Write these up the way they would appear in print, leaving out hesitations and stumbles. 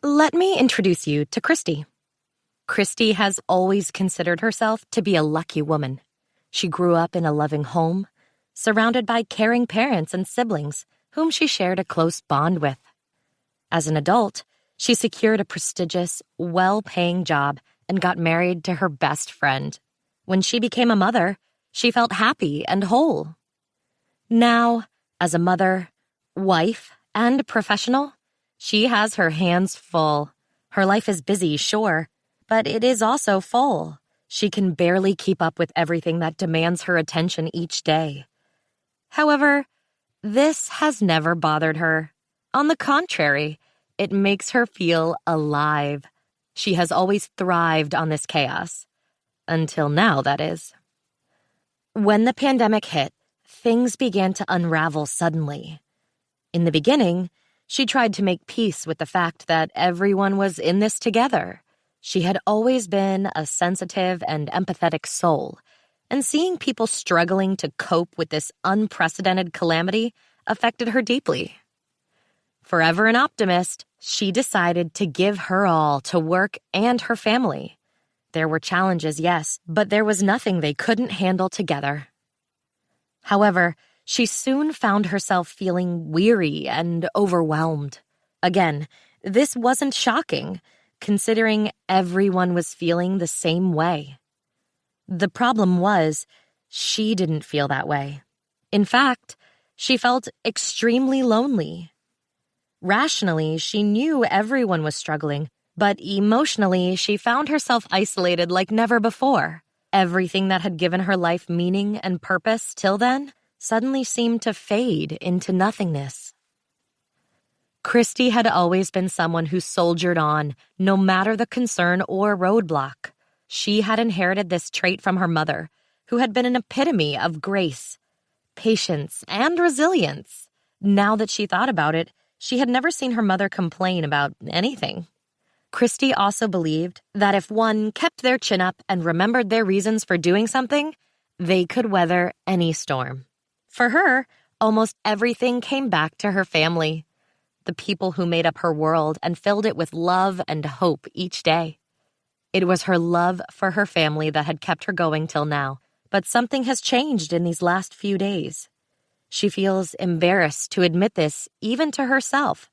Let me introduce you to Christy. Christy has always considered herself to be a lucky woman. She grew up in a loving home, surrounded by caring parents and siblings whom she shared a close bond with. As an adult, she secured a prestigious, well-paying job and got married to her best friend. When she became a mother, she felt happy and whole. Now, as a mother, wife, and professional, she has her hands full. Her life is busy, sure, but it is also full. She can barely keep up with everything that demands her attention each day. However, this has never bothered her. On the contrary, it makes her feel alive. She has always thrived on this chaos. Until now, that is. When the pandemic hit, things began to unravel suddenly. In the beginning, she tried to make peace with the fact that everyone was in this together. She had always been a sensitive and empathetic soul, and seeing people struggling to cope with this unprecedented calamity affected her deeply. Forever an optimist, she decided to give her all to work and her family. There were challenges, yes, but there was nothing they couldn't handle together. However, she soon found herself feeling weary and overwhelmed. Again, this wasn't shocking, considering everyone was feeling the same way. The problem was, she didn't feel that way. In fact, she felt extremely lonely. Rationally, she knew everyone was struggling, but emotionally, she found herself isolated like never before. Everything that had given her life meaning and purpose till then suddenly seemed to fade into nothingness. Christy had always been someone who soldiered on, no matter the concern or roadblock. She had inherited this trait from her mother, who had been an epitome of grace, patience, and resilience. Now that she thought about it, she had never seen her mother complain about anything. Christy also believed that if one kept their chin up and remembered their reasons for doing something, they could weather any storm. For her, almost everything came back to her family, the people who made up her world and filled it with love and hope each day. It was her love for her family that had kept her going till now, but something has changed in these last few days. She feels embarrassed to admit this even to herself,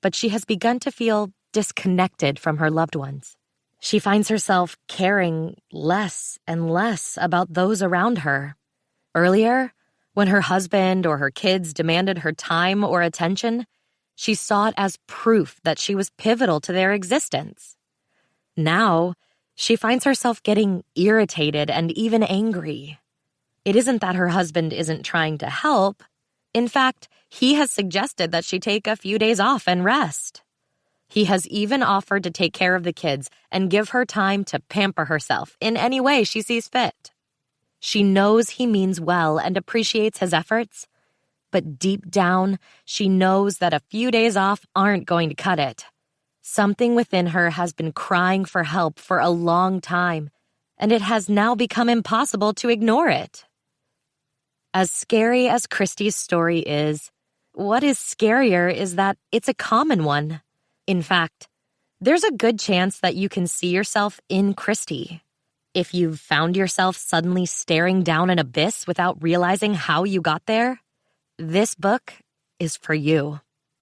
but she has begun to feel disconnected from her loved ones. She finds herself caring less and less about those around her. Earlier, when her husband or her kids demanded her time or attention, she saw it as proof that she was pivotal to their existence. Now, she finds herself getting irritated and even angry. It isn't that her husband isn't trying to help. In fact, he has suggested that she take a few days off and rest. He has even offered to take care of the kids and give her time to pamper herself in any way she sees fit. She knows he means well and appreciates his efforts, but deep down, she knows that a few days off aren't going to cut it. Something within her has been crying for help for a long time, and it has now become impossible to ignore it. As scary as Christy's story is, what is scarier is that it's a common one. In fact, there's a good chance that you can see yourself in Christy. If you've found yourself suddenly staring down an abyss without realizing how you got there, this book is for you.